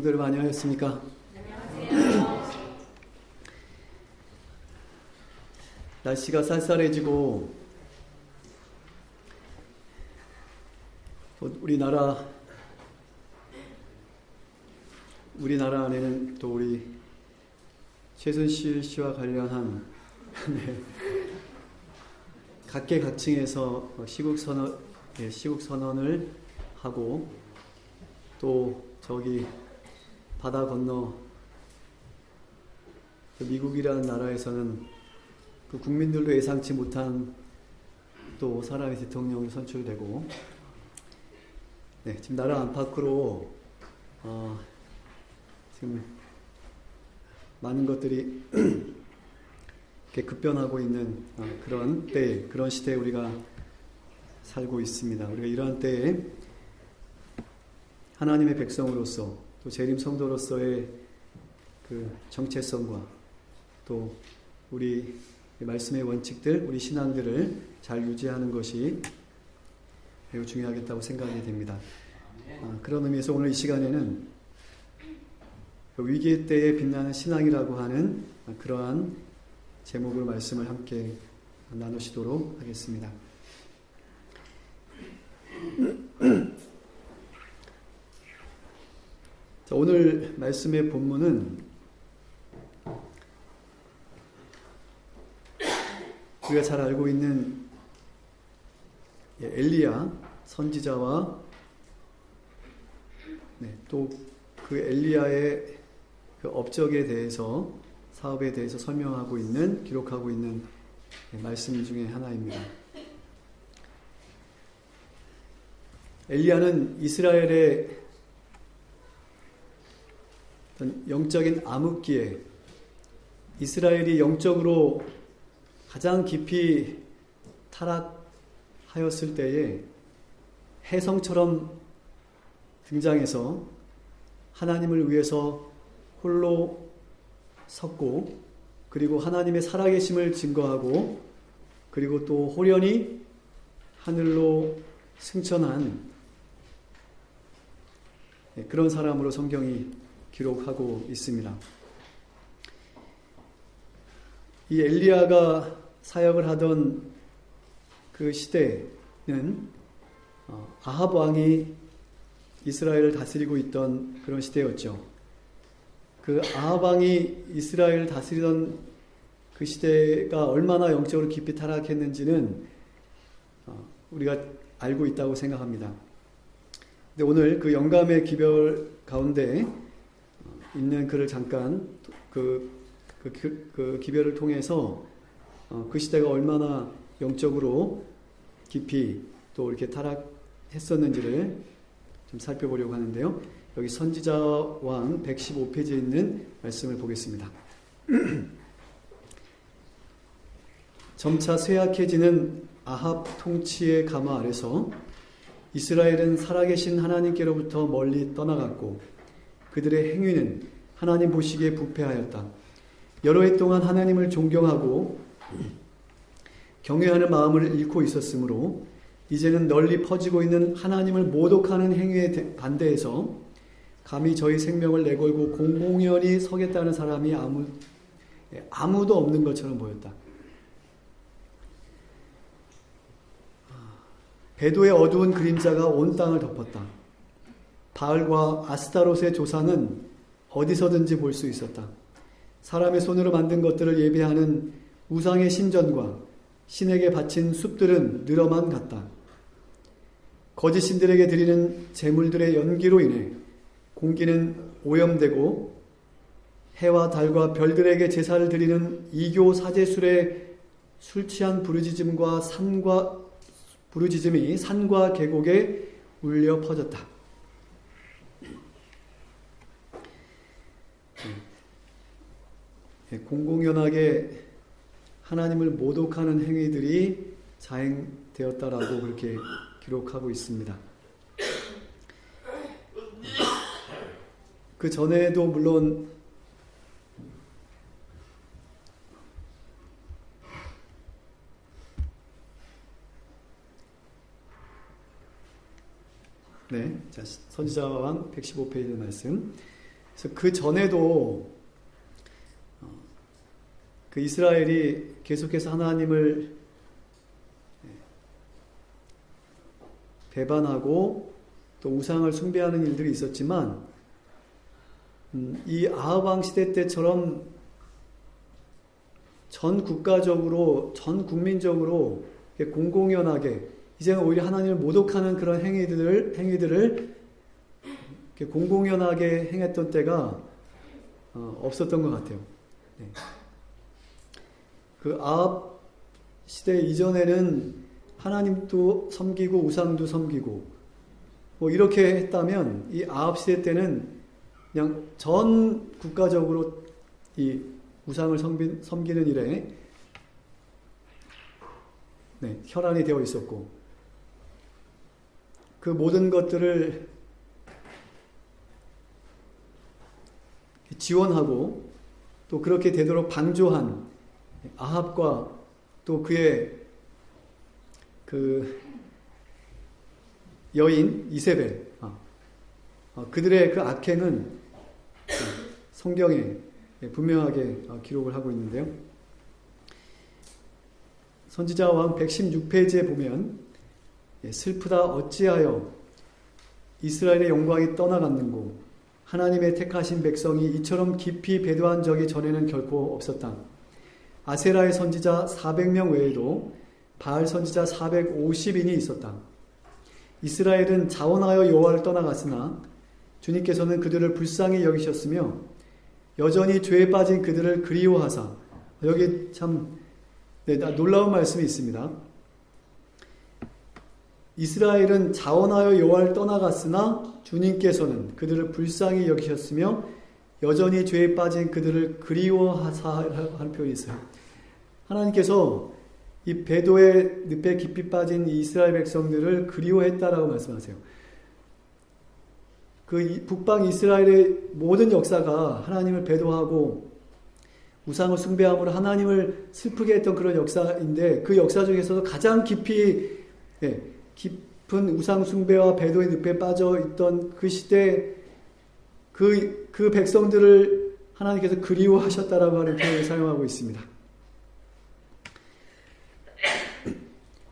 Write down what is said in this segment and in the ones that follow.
성도들 많이 하셨습니까? 날씨가 쌀쌀해지고 우리나라 안에는 또 우리 최순실 씨와 관련한 각계각층에서 시국 선언을 하고 또 저기 바다 건너 미국이라는 나라에서는 그 국민들도 예상치 못한 또 사람이 대통령이 선출되고, 지금 나라 안팎으로 지금 많은 것들이 이렇게 급변하고 있는 그런 때에, 그런 시대에 우리가 살고 있습니다. 우리가 이러한 때에 하나님의 백성으로서 또 재림 성도로서의 그 정체성과 또 우리 말씀의 원칙들, 우리 신앙들을 잘 유지하는 것이 매우 중요하겠다고 생각이 됩니다. 그런 의미에서 오늘 이 시간에는 위기의 때에 빛나는 신앙이라고 하는 그러한 제목으로 말씀을 함께 나누시도록 하겠습니다. 자, 오늘 말씀의 본문은 우리가 잘 알고 있는 엘리야 선지자와 또 그 엘리야의 그 업적에 대해서, 사업에 대해서 설명하고 있는, 기록하고 있는 말씀 중에 하나입니다. 엘리야는 이스라엘의 어떤 영적인 암흑기에, 이스라엘이 영적으로 가장 깊이 타락하였을 때에 혜성처럼 등장해서 하나님을 위해서 홀로 섰고, 그리고 하나님의 살아계심을 증거하고, 그리고 또 호련히 하늘로 승천한 그런 사람으로 성경이 기록하고 있습니다. 이 엘리야가 사역을 하던 그 시대는 아합 왕이 이스라엘을 다스리고 있던 그런 시대였죠. 그 아합 왕이 이스라엘을 다스리던 그 시대가 얼마나 영적으로 깊이 타락했는지는 우리가 알고 있다고 생각합니다. 근데 오늘 그 영감의 기별 가운데 있는 글을 잠깐 그 기별을 통해서 그 시대가 얼마나 영적으로 깊이 또 이렇게 타락했었는지를 좀 살펴보려고 하는데요. 여기 선지자왕 115페이지에 있는 말씀을 보겠습니다. 점차 쇠약해지는 아합 통치의 가마 아래서 이스라엘은 살아계신 하나님께로부터 멀리 떠나갔고 그들의 행위는 하나님 보시기에 부패하였다. 여러 해 동안 하나님을 존경하고 경외하는 마음을 잃고 있었으므로 이제는 널리 퍼지고 있는 하나님을 모독하는 행위에 반대해서 감히 저희 생명을 내걸고 공공연히 서겠다는 사람이 아무도 없는 것처럼 보였다. 배도의 어두운 그림자가 온 땅을 덮었다. 바알과 아스타롯의 조상은 어디서든지 볼 수 있었다. 사람의 손으로 만든 것들을 예배하는 우상의 신전과 신에게 바친 숲들은 늘어만 갔다. 거짓 신들에게 드리는 제물들의 연기로 인해 공기는 오염되고 해와 달과 별들에게 제사를 드리는 이교 사제술의 술 취한 부르짖음과 산과 부르짖음이 산과 계곡에 울려 퍼졌다. 공공연하게 하나님을 모독하는 행위들이 자행되었다라고 그렇게 기록하고 있습니다. 그 전에도 물론 선지자왕 115페이지 말씀. 그래서 그 전에도 그 이스라엘이 계속해서 하나님을 배반하고 또 우상을 숭배하는 일들이 있었지만 이 아합 왕 시대 때처럼 전 국가적으로 전 국민적으로 공공연하게 이제는 오히려 하나님을 모독하는 그런 행위들을 공공연하게 행했던 때가 없었던 것 같아요. 네. 그 아합 시대 이전에는 하나님도 섬기고 우상도 섬기고 뭐 이렇게 했다면 이 아합 시대 때는 그냥 전 국가적으로 이 우상을 섬기는 일에 혈안이 되어 있었고 그 모든 것들을 지원하고 또 그렇게 되도록 방조한 아합과 또 그의 그 여인 이세벨 그들의 그 악행은 성경에 분명하게 기록을 하고 있는데요. 선지자왕 116페이지에 보면 슬프다 어찌하여 이스라엘의 영광이 떠나갔는고 하나님의 택하신 백성이 이처럼 깊이 배도한 적이 전에는 결코 없었다. 아세라의 선지자 400명 외에도 바알 선지자 450인이 있었다. 이스라엘은 자원하여 여호와를 떠나갔으나 주님께서는 그들을 불쌍히 여기셨으며 여전히 죄에 빠진 그들을 그리워하사 여기 참 놀라운 말씀이 있습니다. 이스라엘은 자원하여 여호와를 떠나갔으나 주님께서는 그들을 불쌍히 여기셨으며 여전히 죄에 빠진 그들을 그리워하사 하는 표현이 있어요. 하나님께서 이 배도의 늪에 깊이 빠진 이 이스라엘 백성들을 그리워했다라고 말씀하세요. 그 북방 이스라엘의 모든 역사가 하나님을 배도하고 우상을 숭배함으로 하나님을 슬프게 했던 그런 역사인데 그 역사 중에서도 가장 깊은 우상 숭배와 배도의 늪에 빠져 있던 그 시대 그 백성들을 하나님께서 그리워하셨다라고 하는 표현을 사용하고 있습니다.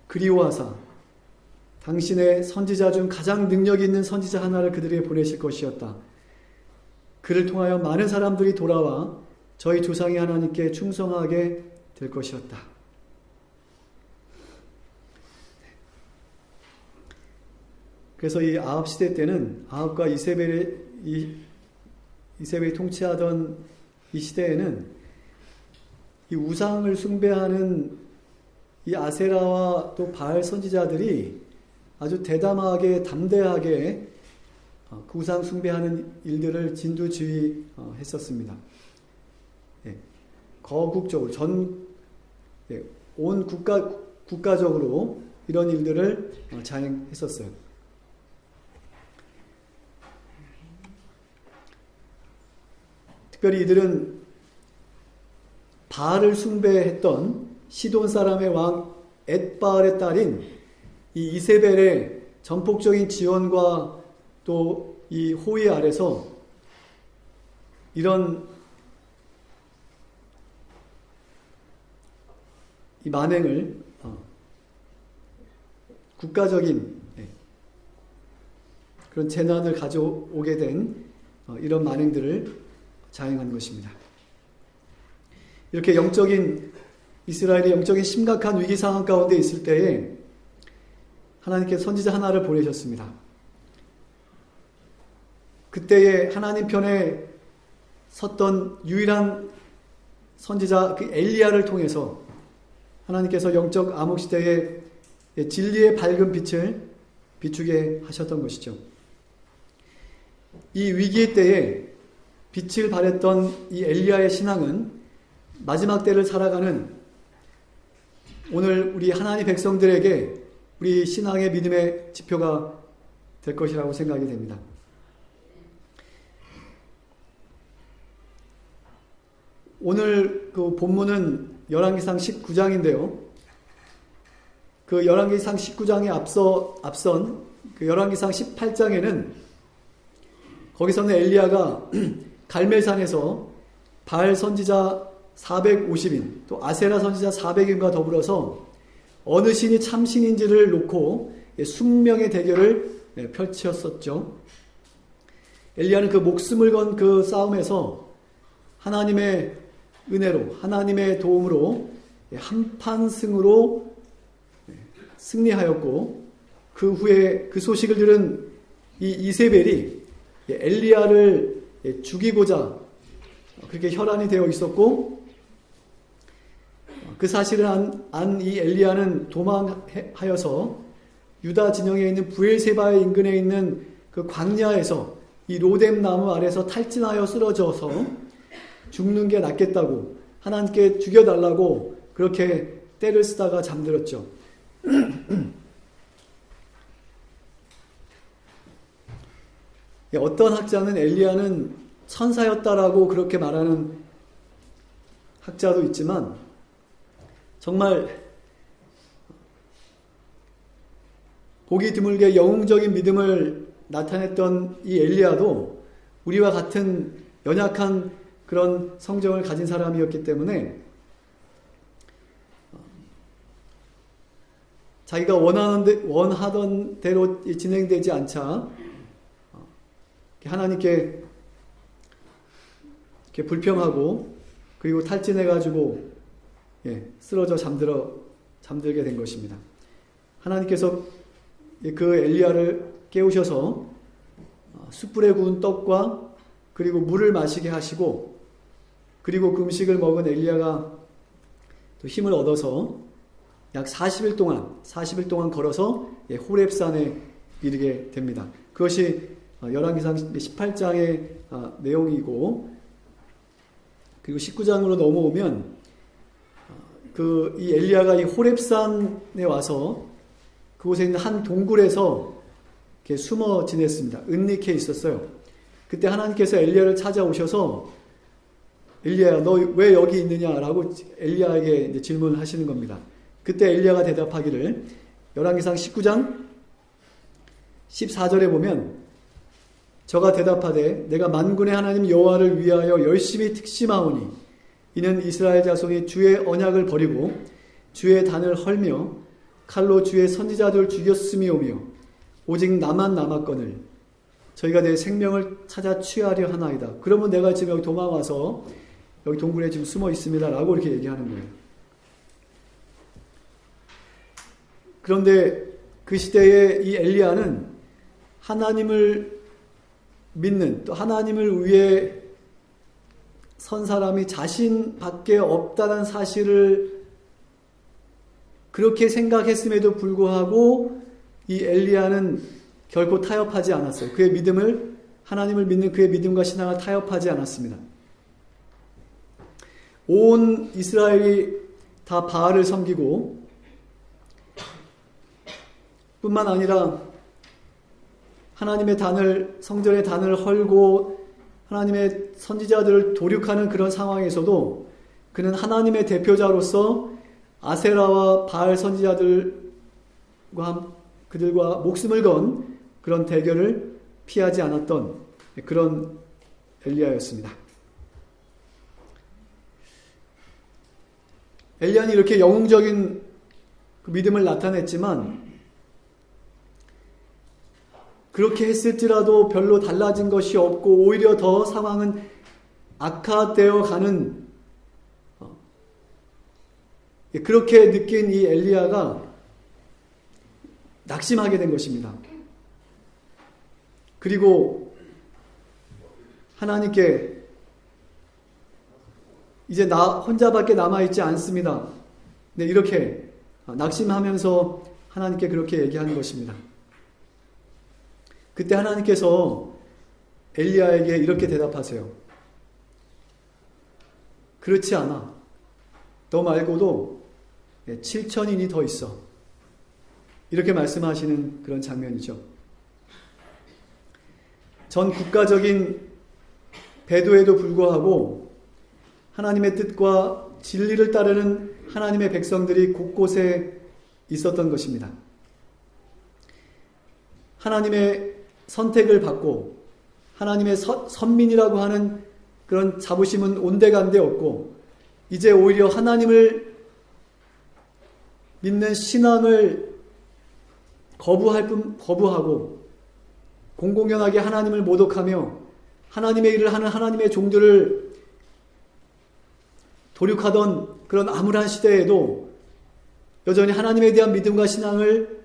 그리워하사 당신의 선지자 중 가장 능력 있는 선지자 하나를 그들에게 보내실 것이었다. 그를 통하여 많은 사람들이 돌아와 저희 조상의 하나님께 충성하게 될 것이었다. 그래서 이 아합 시대 때는 아합과 이세벨이 통치하던 이 시대에는 이 우상을 숭배하는 이 아세라와 또 바알 선지자들이 아주 대담하게 담대하게 그 우상 숭배하는 일들을 진두지휘했었습니다. 거국적으로 온 국가적으로 이런 일들을 자행했었어요. 특별히 이들은 바알을 숭배했던 시돈 사람의 왕 엣바알의 딸인 이 이세벨의 전폭적인 지원과 또 이 호의 아래서 이런 이 만행을 국가적인 그런 재난을 가져오게 된 이런 만행들을 자행한 것입니다. 이렇게 이스라엘이 영적인 심각한 위기 상황 가운데 있을 때에 하나님께서 선지자 하나를 보내셨습니다. 그때에 하나님 편에 섰던 유일한 선지자 그 엘리야를 통해서 하나님께서 영적 암흑 시대에 진리의 밝은 빛을 비추게 하셨던 것이죠. 이 위기의 때에 빛을 발했던 이 엘리야의 신앙은 마지막 때를 살아가는 오늘 우리 하나님 백성들에게 우리 신앙의 믿음의 지표가 될 것이라고 생각이 됩니다. 오늘 그 본문은 열왕기상 19장인데요. 그 열왕기상 19장에 앞선 그 열왕기상 18장에는 거기서는 엘리야가 갈멜산에서 바알 선지자 450인 또 아세라 선지자 400인과 더불어서 어느 신이 참신인지를 놓고 숙명의 대결을 펼쳤었죠. 엘리야는 그 목숨을 건 그 싸움에서 하나님의 은혜로 하나님의 도움으로 한판승으로 승리하였고 그 후에 그 소식을 들은 이 이세벨이 엘리야를 죽이고자 그렇게 혈안이 되어 있었고 그 사실을 안 이 엘리야는 도망하여서 유다 진영에 있는 부엘세바의 인근에 있는 그 광야에서 이 로뎀 나무 아래서 탈진하여 쓰러져서 죽는 게 낫겠다고 하나님께 죽여달라고 그렇게 때를 쓰다가 잠들었죠. 어떤 학자는 엘리야는 천사였다라고 그렇게 말하는 학자도 있지만 정말 보기 드물게 영웅적인 믿음을 나타냈던 이 엘리야도 우리와 같은 연약한 그런 성정을 가진 사람이었기 때문에 자기가 원하던 대로 진행되지 않자 하나님께 이렇게 불평하고 그리고 탈진해가지고 쓰러져 잠들게 된 것입니다. 하나님께서 그 엘리야를 깨우셔서 숯불에 구운 떡과 그리고 물을 마시게 하시고 그리고 그 음식을 먹은 엘리야가 또 힘을 얻어서 약 40일 동안 걸어서 호렙산에 이르게 됩니다. 그것이 열왕기상 18장의 내용이고 그리고 19장으로 넘어오면 이 엘리야가 이 호렙산에 와서 그곳에 있는 한 동굴에서 이렇게 숨어 지냈습니다. 은닉해 있었어요. 그때 하나님께서 엘리야를 찾아오셔서 엘리야야 너 왜 여기 있느냐라고 엘리야에게 이제 질문을 하시는 겁니다. 그때 엘리야가 대답하기를 열왕기상 19장 14절에 보면 저가 대답하되 내가 만군의 하나님 여호와를 위하여 열심히 특심하오니 이는 이스라엘 자손이 주의 언약을 버리고 주의 단을 헐며 칼로 주의 선지자들을 죽였음이오며 오직 나만 남았거늘 저희가 내 생명을 찾아 취하려 하나이다. 그러면 내가 지금 여기 도망와서 여기 동굴에 지금 숨어 있습니다 라고 이렇게 얘기하는 거예요. 그런데 그 시대에 이 엘리야는 하나님을 믿는 또 하나님을 위해 선 사람이 자신밖에 없다는 사실을 그렇게 생각했음에도 불구하고 이 엘리야는 결코 타협하지 않았어요. 그의 믿음을 하나님을 믿는 그의 믿음과 신앙을 타협하지 않았습니다. 온 이스라엘이 다 바알을 섬기고 뿐만 아니라 하나님의 단을 성전의 단을 헐고 하나님의 선지자들을 도륙하는 그런 상황에서도 그는 하나님의 대표자로서 아세라와 바알 선지자들과 그들과 목숨을 건 그런 대결을 피하지 않았던 그런 엘리야였습니다. 엘리야는 이렇게 영웅적인 그 믿음을 나타냈지만 그렇게 했을지라도 별로 달라진 것이 없고 오히려 더 상황은 악화되어 가는 그렇게 느낀 이 엘리야가 낙심하게 된 것입니다. 그리고 하나님께 이제 나 혼자밖에 남아있지 않습니다. 네, 이렇게 낙심하면서 하나님께 그렇게 얘기하는 것입니다. 그때 하나님께서 엘리야에게 이렇게 대답하세요. 그렇지 않아. 너 말고도 7,000인이 더 있어. 이렇게 말씀하시는 그런 장면이죠. 전 국가적인 배도에도 불구하고 하나님의 뜻과 진리를 따르는 하나님의 백성들이 곳곳에 있었던 것입니다. 하나님의 선택을 받고 하나님의 선민이라고 하는 그런 자부심은 온데간데 없고 이제 오히려 하나님을 믿는 신앙을 거부하고 공공연하게 하나님을 모독하며 하나님의 일을 하는 하나님의 종들을 도륙하던 그런 암울한 시대에도 여전히 하나님에 대한 믿음과 신앙을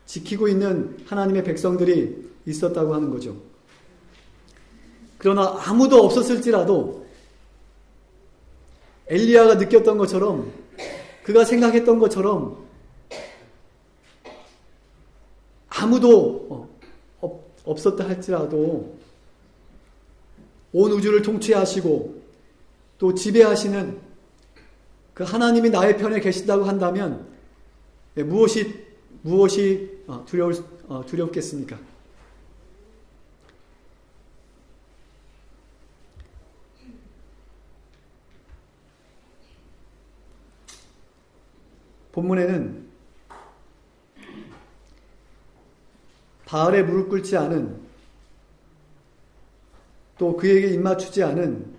지키고 있는 하나님의 백성들이 있었다고 하는 거죠. 그러나 아무도 없었을지라도 엘리야가 느꼈던 것처럼 그가 생각했던 것처럼 아무도 없었다 할지라도 온 우주를 통치하시고 또 지배하시는 그 하나님이 나의 편에 계신다고 한다면 무엇이 두렵겠습니까? 본문에는 바알에 무릎 꿇지 않은 또 그에게 입맞추지 않은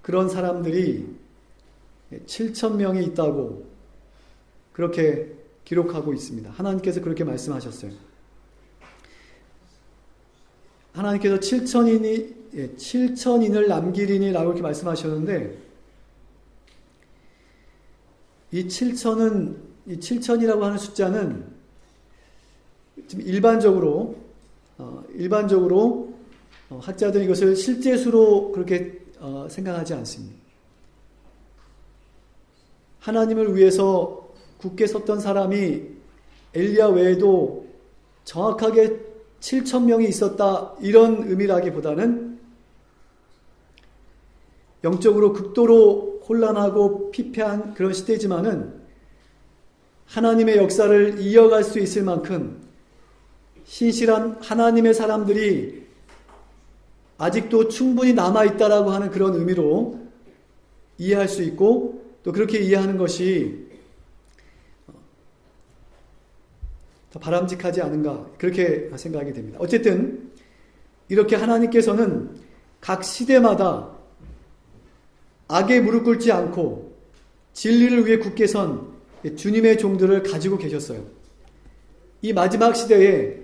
그런 사람들이 7,000명이 있다고 그렇게 기록하고 있습니다. 하나님께서 그렇게 말씀하셨어요. 하나님께서 7,000인을 남기리니 라고 이렇게 말씀하셨는데 이 7,000이라고 하는 숫자는 지금 일반적으로 학자들은 이것을 실제 수로 그렇게 생각하지 않습니다. 하나님을 위해서 굳게 섰던 사람이 엘리야 외에도 정확하게 7,000명이 있었다 이런 의미라기보다는 영적으로 극도로 혼란하고 피폐한 그런 시대지만은 하나님의 역사를 이어갈 수 있을 만큼 신실한 하나님의 사람들이 아직도 충분히 남아있다라고 하는 그런 의미로 이해할 수 있고 또 그렇게 이해하는 것이 더 바람직하지 않은가 그렇게 생각하게 됩니다. 어쨌든 이렇게 하나님께서는 각 시대마다 악에 무릎 꿇지 않고 진리를 위해 굳게 선 주님의 종들을 가지고 계셨어요. 이 마지막 시대에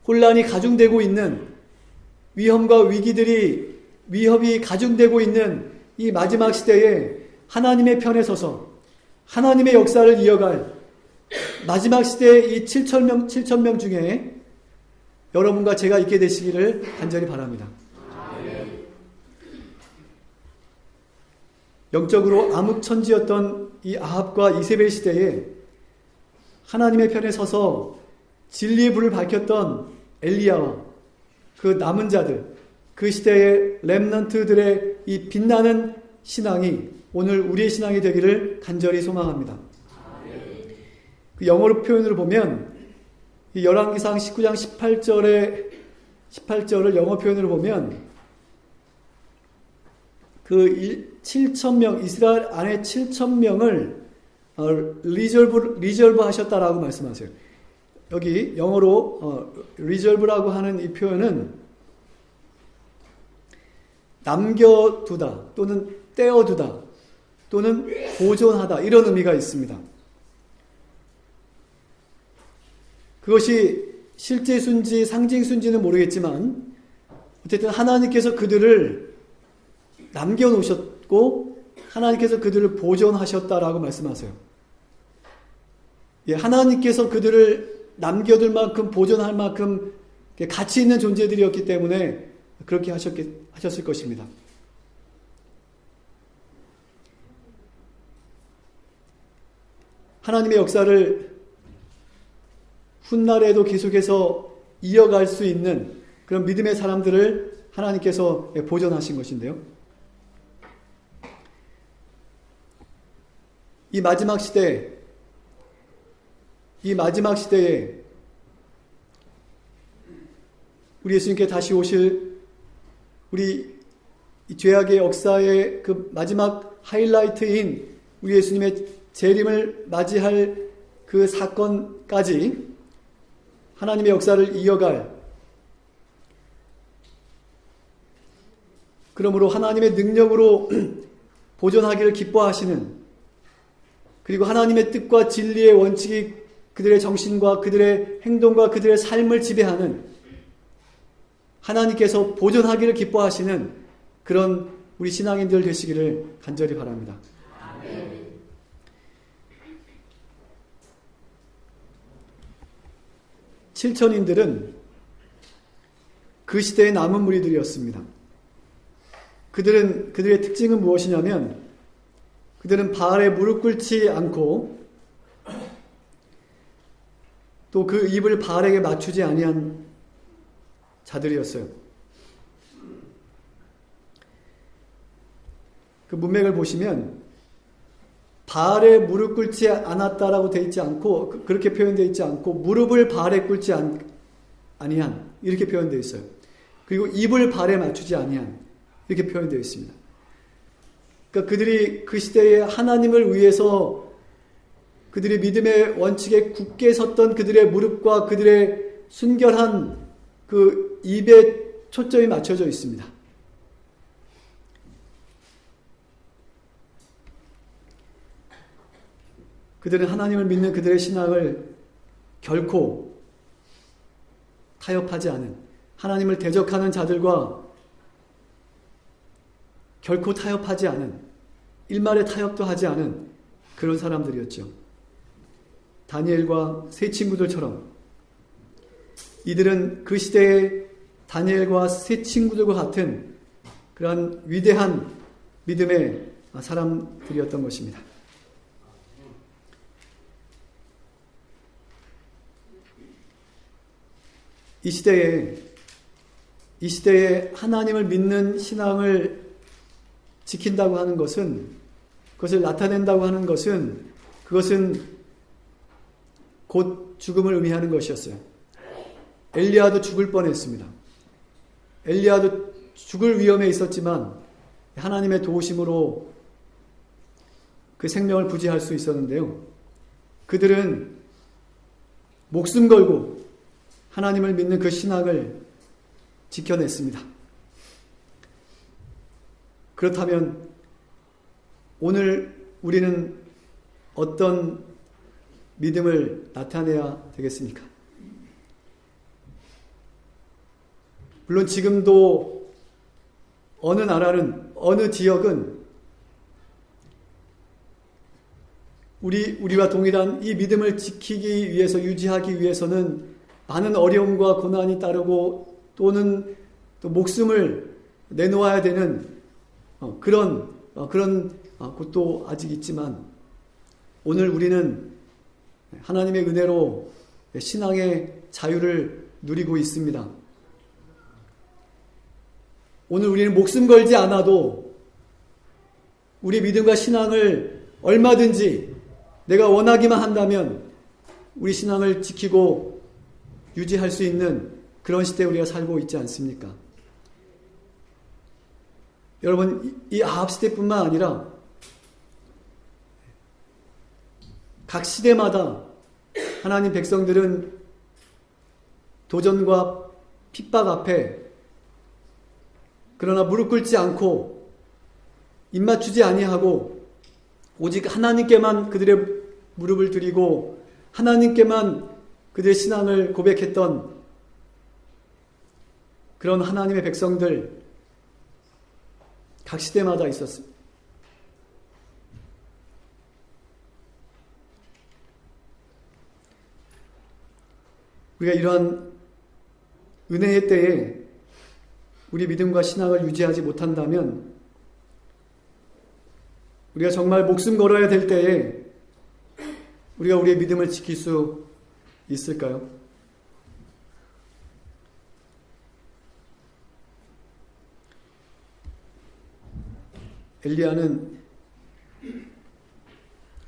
혼란이 가중되고 있는 위험과 위협이 가중되고 있는 이 마지막 시대에 하나님의 편에 서서 하나님의 역사를 이어갈 마지막 시대의 이 7,000명 중에 여러분과 제가 있게 되시기를 간절히 바랍니다. 영적으로 암흑천지였던 이 아합과 이세벨 시대에 하나님의 편에 서서 진리의 불을 밝혔던 엘리야와 그 남은 자들, 그 시대의 렘넌트들의 이 빛나는 신앙이 오늘 우리의 신앙이 되기를 간절히 소망합니다. 그 영어로 표현을 보면 이 열왕기상 19장 18절을 영어 표현으로 보면 그 7,000명 이스라엘 안에 7,000명을 리저브 하셨다라고 말씀하세요. 여기 영어로 리저브라고 하는 이 표현은 남겨두다 또는 떼어두다 또는 보존하다 이런 의미가 있습니다. 그것이 실제 순지 상징 순지는 모르겠지만 어쨌든 하나님께서 그들을 남겨놓으셨고 하나님께서 그들을 보존하셨다라고 말씀하세요. 예, 하나님께서 그들을 남겨둘 만큼 보존할 만큼 가치 있는 존재들이었기 때문에 그렇게 하셨을 것입니다. 하나님의 역사를 훗날에도 계속해서 이어갈 수 있는 그런 믿음의 사람들을 하나님께서 보존하신 것인데요. 이 마지막 시대에 우리 예수님께 다시 오실 우리 이 죄악의 역사의 그 마지막 하이라이트인 우리 예수님의 재림을 맞이할 그 사건까지 하나님의 역사를 이어갈, 그러므로 하나님의 능력으로 보존하기를 기뻐하시는, 그리고 하나님의 뜻과 진리의 원칙이 그들의 정신과 그들의 행동과 그들의 삶을 지배하는, 하나님께서 보존하기를 기뻐하시는 그런 우리 신앙인들 되시기를 간절히 바랍니다. 아멘. 칠천인들은 그 시대의 남은 무리들이었습니다. 그들의 특징은 무엇이냐면, 그들은 바알에 무릎 꿇지 않고 또 그 입을 바알에게 맞추지 아니한 자들이었어요. 그 문맥을 보시면 바알에 무릎 꿇지 않았다라고 되어 있지 않고, 그렇게 표현되어 있지 않고, 무릎을 바알에 꿇지 아니한, 이렇게 표현되어 있어요. 그리고 입을 바알에 맞추지 아니한, 이렇게 표현되어 있습니다. 그러니까 그들이 그 시대에 하나님을 위해서 그들의 믿음의 원칙에 굳게 섰던 그들의 무릎과 그들의 순결한 그 입에 초점이 맞춰져 있습니다. 그들은 하나님을 믿는 그들의 신앙을 결코 타협하지 않은, 하나님을 대적하는 자들과 결코 타협하지 않은, 일말의 타협도 하지 않은 그런 사람들이었죠. 다니엘과 세 친구들처럼 이들은 그 시대의 다니엘과 세 친구들과 같은 그러한 위대한 믿음의 사람들이었던 것입니다. 이 시대에 하나님을 믿는 신앙을 지킨다고 하는 것은, 그것을 나타낸다고 하는 것은, 그것은 곧 죽음을 의미하는 것이었어요. 엘리야도 죽을 뻔했습니다. 엘리야도 죽을 위험에 있었지만 하나님의 도우심으로 그 생명을 부지할 수 있었는데요. 그들은 목숨 걸고 하나님을 믿는 그 신앙을 지켜냈습니다. 그렇다면 오늘 우리는 어떤 믿음을 나타내야 되겠습니까? 물론 지금도 어느 나라는, 어느 지역은 우리와 동일한 이 믿음을 지키기 위해서, 유지하기 위해서는 많은 어려움과 고난이 따르고 또는 또 목숨을 내놓아야 되는 그런 곳도 아직 있지만, 오늘 우리는 하나님의 은혜로 신앙의 자유를 누리고 있습니다. 오늘 우리는 목숨 걸지 않아도 우리 믿음과 신앙을 얼마든지 내가 원하기만 한다면 우리 신앙을 지키고 유지할 수 있는 그런 시대에 우리가 살고 있지 않습니까? 여러분, 이 아합 시대뿐만 아니라 각 시대마다 하나님 백성들은 도전과 핍박 앞에 그러나 무릎 꿇지 않고 입맞추지 아니하고 오직 하나님께만 그들의 무릎을 드리고 하나님께만 그들의 신앙을 고백했던 그런 하나님의 백성들, 각 시대마다 있었습니다. 우리가 이러한 은혜의 때에 우리 믿음과 신앙을 유지하지 못한다면, 우리가 정말 목숨 걸어야 될 때에 우리가 우리의 믿음을 지킬 수 있을까요? 엘리야는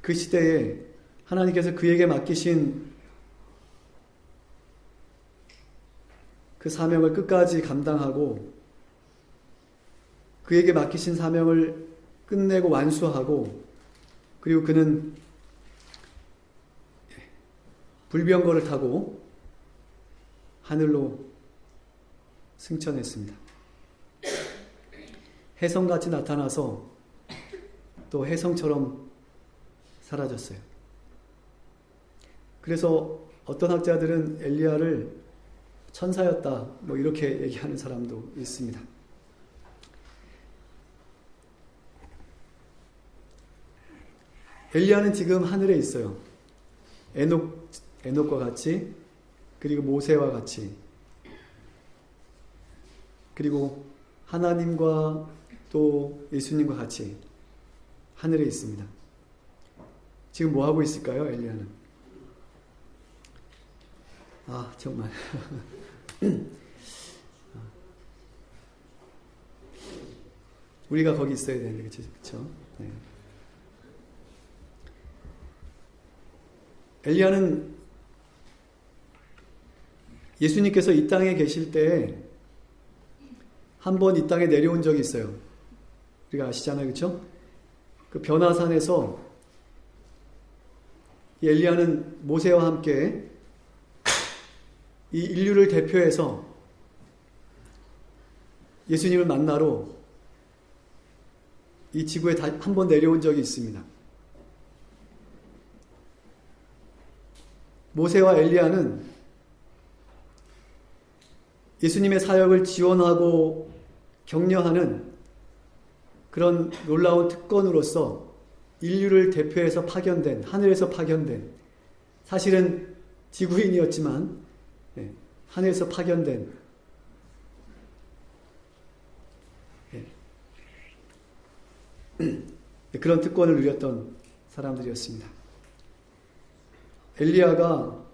그 시대에 하나님께서 그에게 맡기신 그 사명을 끝까지 감당하고 그에게 맡기신 사명을 끝내고 완수하고, 그리고 그는 불병거를 타고 하늘로 승천했습니다. 혜성같이 나타나서 또 혜성처럼 사라졌어요. 그래서 어떤 학자들은 엘리야를 천사였다, 이렇게 얘기하는 사람도 있습니다. 엘리야는 지금 하늘에 있어요. 에녹과 같이, 그리고 모세와 같이, 그리고 하나님과 또 예수님과 같이 하늘에 있습니다. 지금 뭐 하고 있을까요, 엘리야는? 정말. 우리가 거기 있어야 되는데, 그렇죠? 네. 엘리야는 예수님께서 이 땅에 계실 때 한 번 이 땅에 내려온 적이 있어요. 우리가 아시잖아요, 그렇죠? 그 변화산에서 이 엘리야는 모세와 함께 이 인류를 대표해서 예수님을 만나러 이 지구에 한 번 내려온 적이 있습니다. 모세와 엘리야는 예수님의 사역을 지원하고 격려하는 그런 놀라운 특권으로서 인류를 대표해서 파견된, 하늘에서 파견된, 사실은 지구인이었지만 하늘에서 파견된 그런 특권을 누렸던 사람들이었습니다. 엘리야가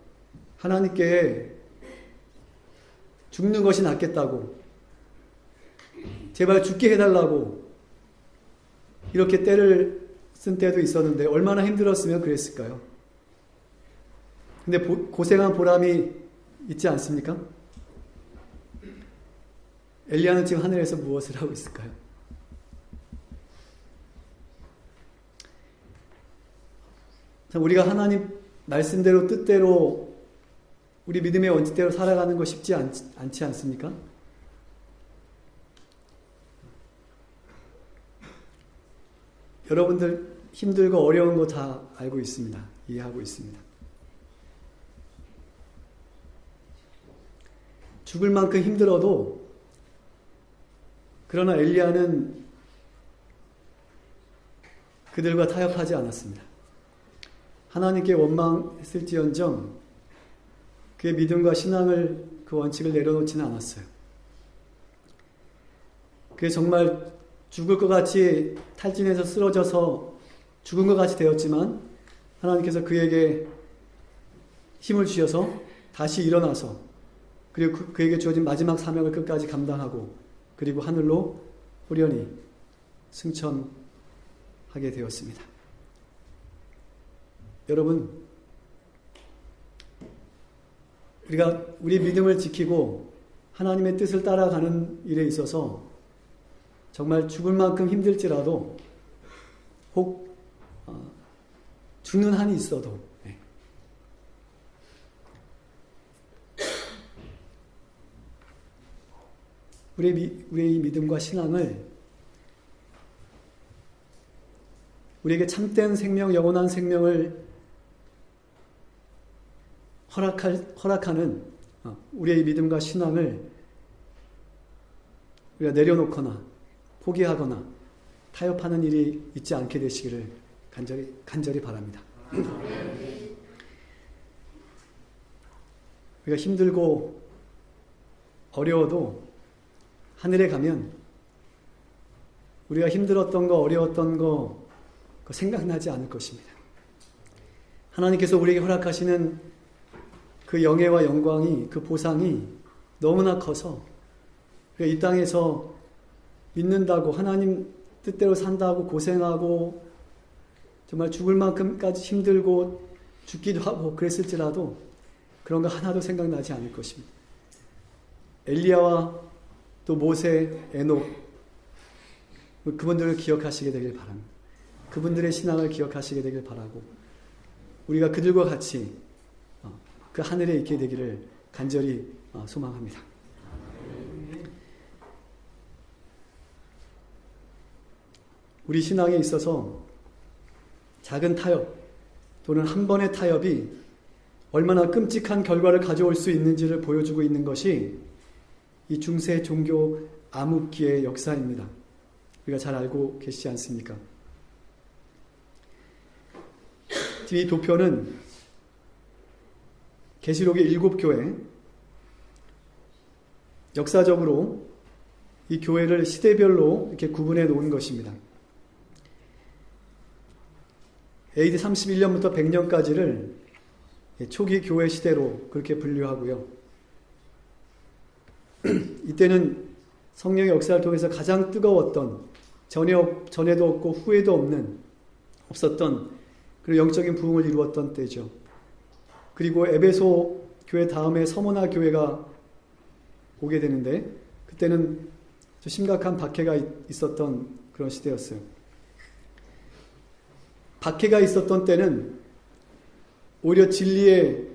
하나님께 죽는 것이 낫겠다고, 제발 죽게 해달라고 이렇게 때를 쓴 때도 있었는데 얼마나 힘들었으면 그랬을까요? 근데 고생한 보람이 있지 않습니까? 엘리야는 지금 하늘에서 무엇을 하고 있을까요? 우리가 하나님 말씀대로 뜻대로 우리 믿음의 원칙대로 살아가는 거 쉽지 않지 않습니까? 여러분들 힘들고 어려운 거 다 알고 있습니다. 이해하고 있습니다. 죽을 만큼 힘들어도, 그러나 엘리야는 그들과 타협하지 않았습니다. 하나님께 원망했을지언정 그의 믿음과 신앙을, 그 원칙을 내려놓지는 않았어요. 그게 정말 죽을 것 같이 탈진해서 쓰러져서 죽은 것 같이 되었지만 하나님께서 그에게 힘을 주셔서 다시 일어나서, 그리고 그에게 주어진 마지막 사명을 끝까지 감당하고, 그리고 하늘로 후련히 승천하게 되었습니다. 여러분, 우리가 우리 믿음을 지키고 하나님의 뜻을 따라가는 일에 있어서 정말 죽을 만큼 힘들지라도, 혹 죽는 한이 있어도 우리의 믿음과 신앙을, 우리에게 참된 생명, 영원한 생명을 허락하는 우리의 믿음과 신앙을 우리가 내려놓거나 포기하거나 타협하는 일이 있지 않게 되시기를 간절히 바랍니다. 우리가 힘들고 어려워도 하늘에 가면 우리가 힘들었던 거, 어려웠던 거, 그거 생각나지 않을 것입니다. 하나님께서 우리에게 허락하시는 그 영예와 영광이, 그 보상이 너무나 커서 이 땅에서 믿는다고, 하나님 뜻대로 산다고 고생하고 정말 죽을 만큼까지 힘들고 죽기도 하고 그랬을지라도 그런 거 하나도 생각나지 않을 것입니다. 엘리야와 또 모세, 에녹, 그분들을 기억하시게 되길 바랍니다. 그분들의 신앙을 기억하시게 되길 바라고 우리가 그들과 같이 그 하늘에 있게 되기를 간절히 소망합니다. 우리 신앙에 있어서 작은 타협 또는 한 번의 타협이 얼마나 끔찍한 결과를 가져올 수 있는지를 보여주고 있는 것이 이 중세 종교 암흑기의 역사입니다. 우리가 잘 알고 계시지 않습니까? 이 도표는 계시록의 7교회, 역사적으로 이 교회를 시대별로 이렇게 구분해 놓은 것입니다. AD 31년부터 100년까지를 초기 교회 시대로 그렇게 분류하고요. 이때는 성령의 역사를 통해서 가장 뜨거웠던, 전에도 없고 후에도 없었던 그런 영적인 부흥을 이루었던 때죠. 그리고 에베소 교회 다음에 서머나 교회가 오게 되는데 그때는 심각한 박해가 있었던 그런 시대였어요. 박해가 있었던 때는 오히려 진리의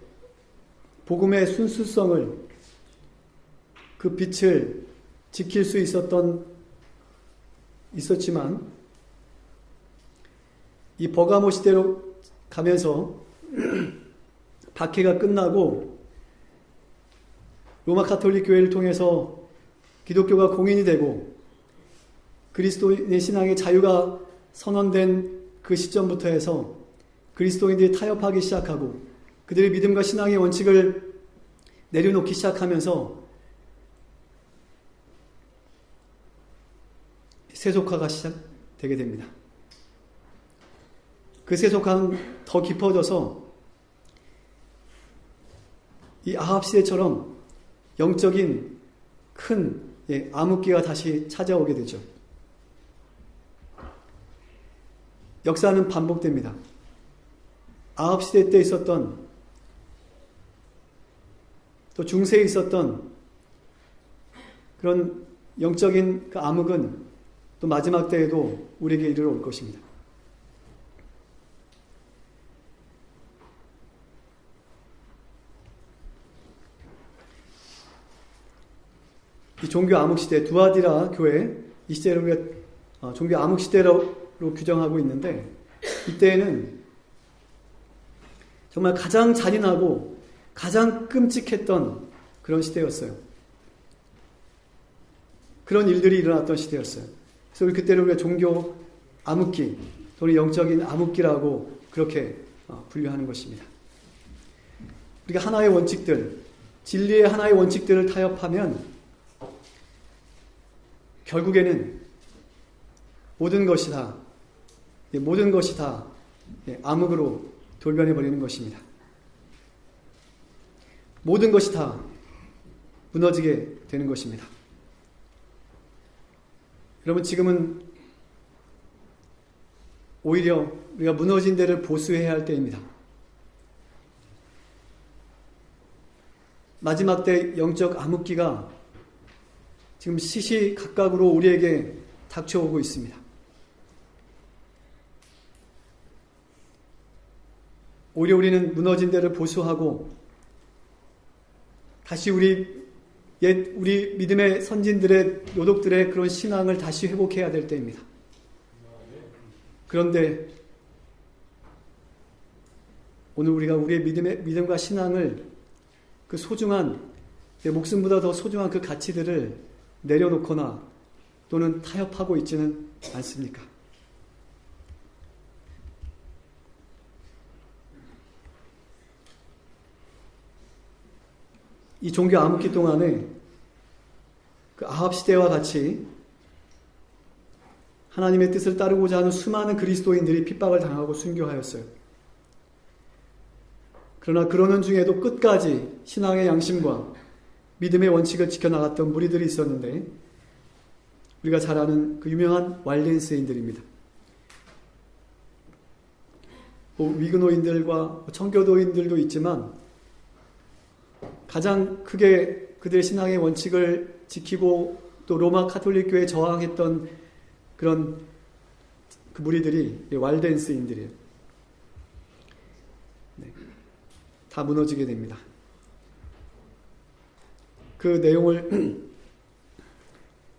복음의 순수성을, 그 빛을 지킬 수 있었지만 이 버가모 시대로 가면서 박해가 끝나고 로마 가톨릭 교회를 통해서 기독교가 공인이 되고 그리스도인의 신앙의 자유가 선언된 그 시점부터 해서 그리스도인들이 타협하기 시작하고 그들의 믿음과 신앙의 원칙을 내려놓기 시작하면서 세속화가 시작되게 됩니다. 그 세속화는 더 깊어져서 이 아합 시대처럼 영적인 큰 암흑기가 다시 찾아오게 되죠. 역사는 반복됩니다. 아합 시대 때 있었던, 또 중세에 있었던 그런 영적인 그 암흑은 또 마지막 때에도 우리에게 이르러 올 것입니다. 이 종교 암흑 시대, 두아디라 교회, 이 시대를 우리가 종교 암흑 시대로 규정하고 있는데, 이때에는 정말 가장 잔인하고 가장 끔찍했던 그런 시대였어요. 그런 일들이 일어났던 시대였어요. 그래서 그때를 우리가 종교 암흑기 또는 영적인 암흑기라고 그렇게 분류하는 것입니다. 우리가 하나의 원칙들, 진리의 하나의 원칙들을 타협하면 결국에는 모든 것이 다 암흑으로 돌변해버리는 것입니다. 모든 것이 다 무너지게 되는 것입니다. 여러분, 지금은 오히려 우리가 무너진 데를 보수해야 할 때입니다. 마지막 때 영적 암흑기가 지금 시시각각으로 우리에게 닥쳐오고 있습니다. 오히려 우리는 무너진 데를 보수하고 다시 우리 믿음의 선진들의 노독들의 그런 신앙을 다시 회복해야 될 때입니다. 그런데 오늘 우리가 우리의 믿음과 신앙을, 그 소중한, 내 목숨보다 더 소중한 그 가치들을 내려놓거나 또는 타협하고 있지는 않습니까? 이 종교 암흑기 동안에 그 아합 시대와 같이 하나님의 뜻을 따르고자 하는 수많은 그리스도인들이 핍박을 당하고 순교하였어요. 그러나 그러는 중에도 끝까지 신앙의 양심과 믿음의 원칙을 지켜나갔던 무리들이 있었는데, 우리가 잘 아는 그 유명한 왈덴스인들입니다. 위그노인들과 청교도인들도 있지만 가장 크게 그들의 신앙의 원칙을 지키고 또 로마 카톨릭 교회에 저항했던 그런 그 무리들이 왈덴스인들이에요. 네. 다 무너지게 됩니다. 그 내용을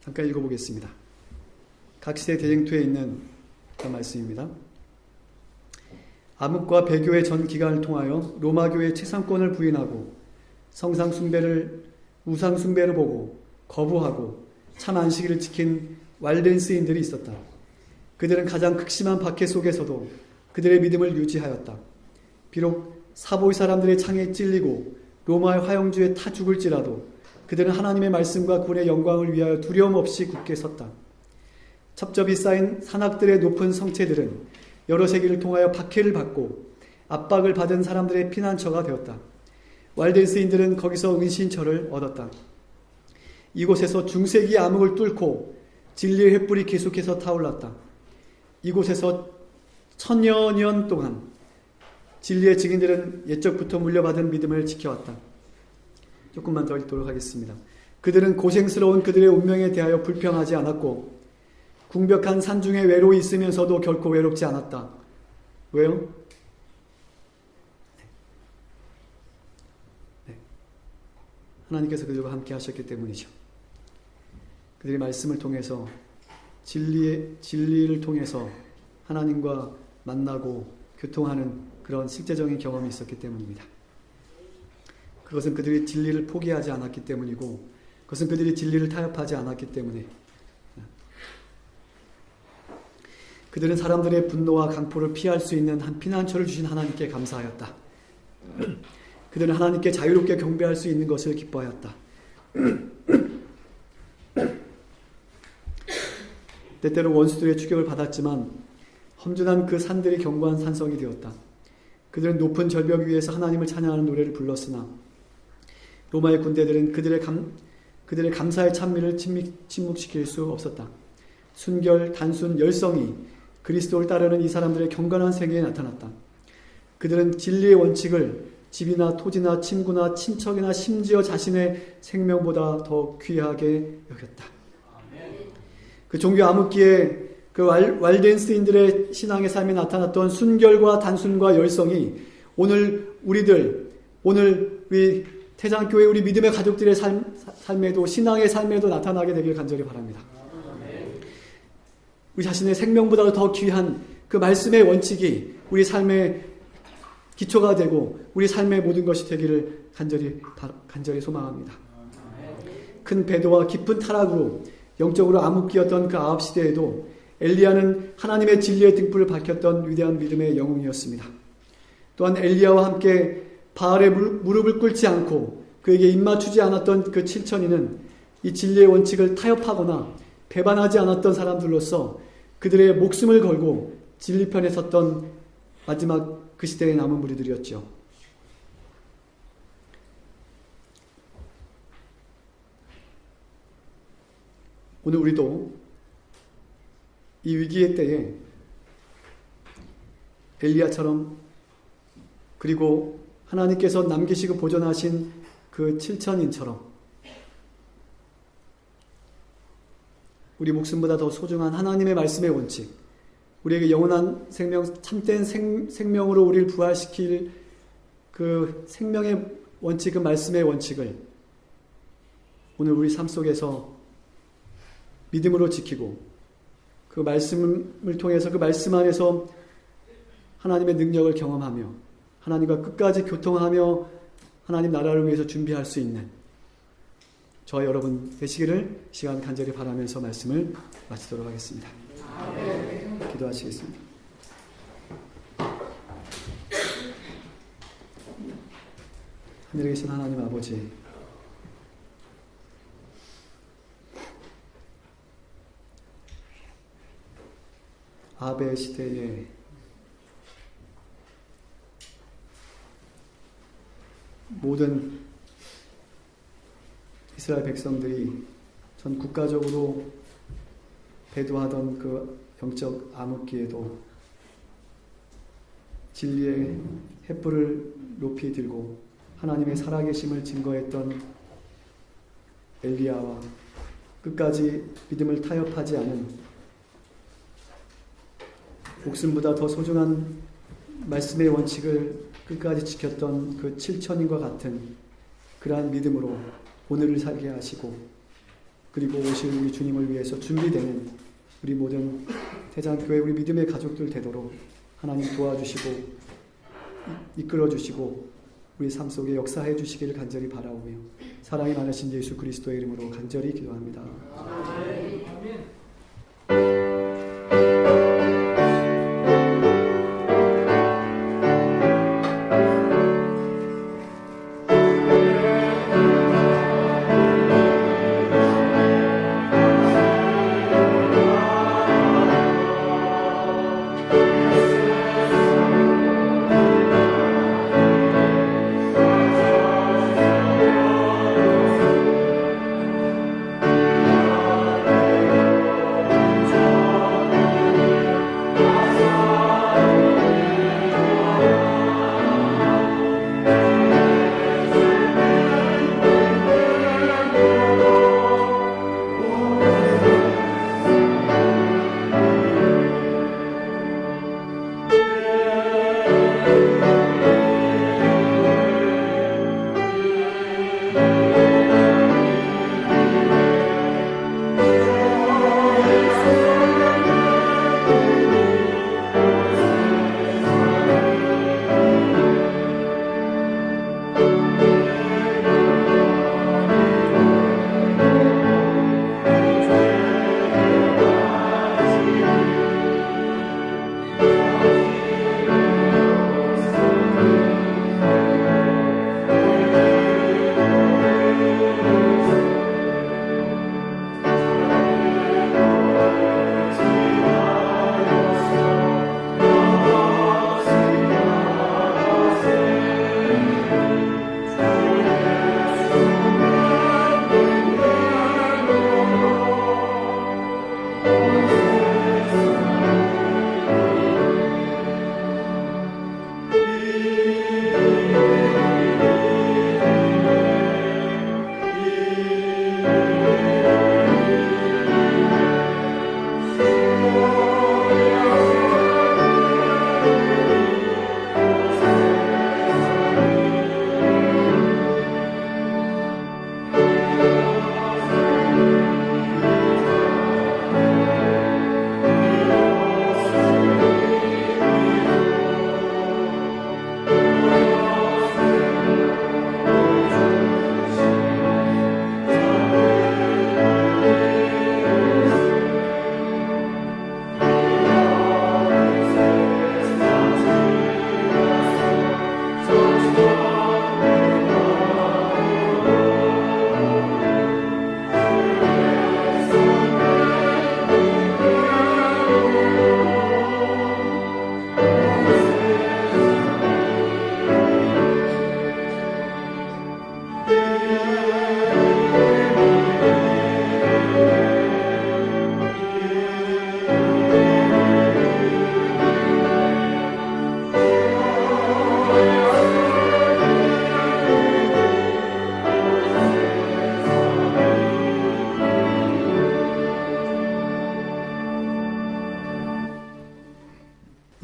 잠깐 읽어보겠습니다. 각시대 대쟁투에 있는 그런 말씀입니다. 암흑과 배교의 전 기간을 통하여 로마 교회의 최상권을 부인하고 성상 숭배를 우상 숭배를 보고 거부하고 참 안식일을 지킨 왈덴스인들이 있었다. 그들은 가장 극심한 박해 속에서도 그들의 믿음을 유지하였다. 비록 사보이 사람들의 창에 찔리고 로마의 화영주에 타 죽을지라도 그들은 하나님의 말씀과 구원의 영광을 위하여 두려움 없이 굳게 섰다. 첩첩이 쌓인 산악들의 높은 성체들은 여러 세기를 통하여 박해를 받고 압박을 받은 사람들의 피난처가 되었다. 왈덴스인들은 거기서 은신처를 얻었다. 이곳에서 중세기 암흑을 뚫고 진리의 횃불이 계속해서 타올랐다. 이곳에서 천여 년 동안 진리의 증인들은 옛적부터 물려받은 믿음을 지켜왔다. 조금만 더 읽도록 하겠습니다. 그들은 고생스러운 그들의 운명에 대하여 불평하지 않았고 궁벽한 산중에 외로이 있으면서도 결코 외롭지 않았다. 왜요? 네. 하나님께서 그들과 함께 하셨기 때문이죠. 그들의 말씀을 통해서 진리를 통해서 하나님과 만나고 교통하는 그런 실제적인 경험이 있었기 때문입니다. 그것은 그들이 진리를 포기하지 않았기 때문이고 그것은 그들이 진리를 타협하지 않았기 때문에 그들은 사람들의 분노와 강포를 피할 수 있는 한 피난처를 주신 하나님께 감사하였다. 그들은 하나님께 자유롭게 경배할 수 있는 것을 기뻐하였다. 때때로 원수들의 추격을 받았지만 험준한 그 산들이 견고한 산성이 되었다. 그들은 높은 절벽 위에서 하나님을 찬양하는 노래를 불렀으나 로마의 군대들은 그들의 감사의 찬미를 침묵시킬 수 없었다. 순결, 단순, 열성이 그리스도를 따르는 이 사람들의 경건한 생애에 나타났다. 그들은 진리의 원칙을 집이나 토지나 친구나 친척이나 심지어 자신의 생명보다 더 귀하게 여겼다. 그 종교 암흑기에 그 왈덴스인들의 신앙의 삶에 나타났던 순결과 단순과 열성이 오늘 우리 태장교회 우리 믿음의 가족들의 삶에도 신앙의 삶에도 나타나게 되길 간절히 바랍니다. 우리 자신의 생명보다 더 귀한 그 말씀의 원칙이 우리 삶의 기초가 되고 우리 삶의 모든 것이 되기를 간절히 소망합니다. 큰 배도와 깊은 타락으로 영적으로 암흑기였던 그 아합 시대에도 엘리야는 하나님의 진리의 등불을 밝혔던 위대한 믿음의 영웅이었습니다. 또한 엘리야와 함께 바알의 무릎을 꿇지 않고 그에게 입맞추지 않았던 그 7천인은 이 진리의 원칙을 타협하거나 배반하지 않았던 사람들로서 그들의 목숨을 걸고 진리편에 섰던 마지막 그 시대의 남은 무리들이었죠. 오늘 우리도 이 위기의 때에 엘리야처럼 그리고 하나님께서 남기시고 보존하신 그 7천인처럼 우리 목숨보다 더 소중한 하나님의 말씀의 원칙, 우리에게 영원한 생명, 참된 생명으로 우리를 부활시킬 그 생명의 원칙, 그 말씀의 원칙을 오늘 우리 삶 속에서 믿음으로 지키고 그 말씀을 통해서 그 말씀 안에서 하나님의 능력을 경험하며 하나님과 끝까지 교통하며 하나님 나라를 위해서 준비할 수 있는 저와 여러분 되시기를 시간 간절히 바라면서 말씀을 마치도록 하겠습니다. 기도하시겠습니다. 하늘에 계신 하나님 아버지, 아합의 시대에 모든 이스라엘 백성들이 전 국가적으로 배도하던 그 영적 암흑기에도 진리의 횃불을 높이 들고 하나님의 살아계심을 증거했던 엘리야와 끝까지 믿음을 타협하지 않은 목숨보다 더 소중한 말씀의 원칙을 끝까지 지켰던 그 7천인과 같은 그러한 믿음으로 오늘을 살게 하시고 그리고 오실 우리 주님을 위해서 준비되는 우리 모든 대장교회 우리 믿음의 가족들 되도록 하나님 도와주시고 이끌어주시고 우리 삶 속에 역사해 주시기를 간절히 바라오며 사랑이 많으신 예수 그리스도의 이름으로 간절히 기도합니다. 아멘.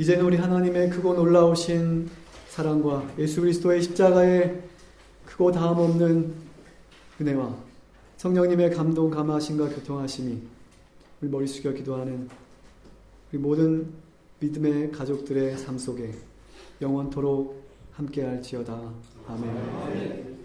이제는 우리 하나님의 크고 놀라우신 사랑과 예수 그리스도의 십자가의 크고 다함없는 은혜와 성령님의 감동, 감화하심과 교통하심이 우리 머리 숙여 기도하는 우리 모든 믿음의 가족들의 삶 속에 영원토록 함께할지어다. 아멘.